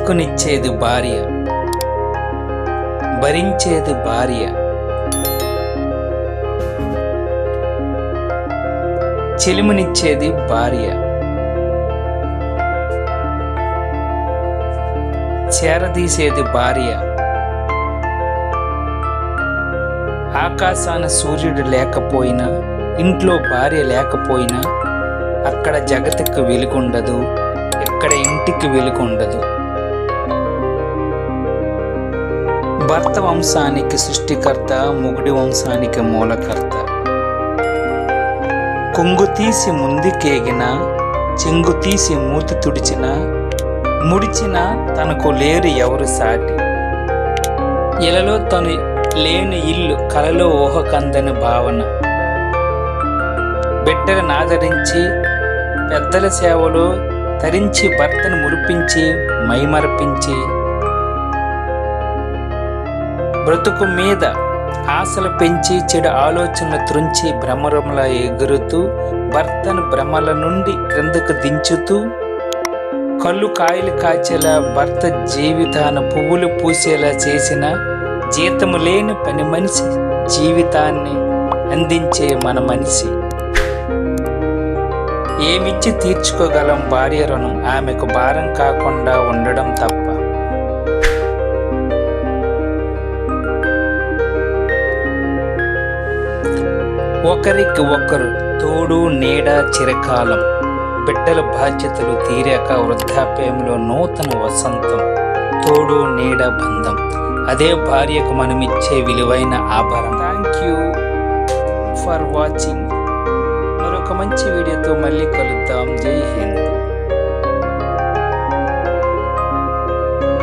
బ్రతుకునిచ్చేది భార్య, భరించేది భార్య, చెలిమినిచ్చేది భార్య, చేరదీసేది భార్య. ఆకాశాన సూర్యుడు లేకపోయినా, ఇంట్లో భార్య లేకపోయినా అక్కడ జగత్తుకు వెలుగుండదు, ఇక్కడ ఇంటికి వెలుగుండదు. భర్త వంశానికి సృష్టికర్త, మొగుడి వంశానికి మూలకర్త. కొంగు తీసి ముందుకేగిన, చెంగు తీసి మూతి తుడిచిన, ముడిచిన తనకు లేరు ఎవరు సాటి. ఇలలో తను లేని ఇల్లు, కలలో ఊహకందని భావన. బిడ్డలను ఆదరించి, పెద్దల సేవలో తరించి, భర్తను మురిపించి మైమరపించి, బ్రతుకు మీద ఆశలు పెంచి, చెడు ఆలోచనలు త్రుంచి భ్రమరంలా ఎగురుతూ, భర్తను భ్రమల నుండి క్రిందకు దించుతూ, కళ్ళు కాయలు కాచేలా భర్త జీవితాన పువ్వులు పూసేలా చేసిన జీతము లేని పని మనిషి, జీవితాన్ని అందించే మన మనిషి. ఏమిచ్చి తీర్చుకోగలం భార్య రుణం, ఆమెకు భారం కాకుండా ఉండడం తప్ప. ఒకరికి ఒకరు తోడు నీడ చిరకాలం. బిడ్డల బాధ్యతలు తీరాక వృద్ధాప్యంలో నూతన వసంతం. తోడు నీడ బంధం, అదే భార్యకు మనమిచ్చే విలువైన ఆభరణం. Thank you for watching. మరొక మంచి వీడియోతో మళ్ళీ కలుద్దాం. జై హింద్.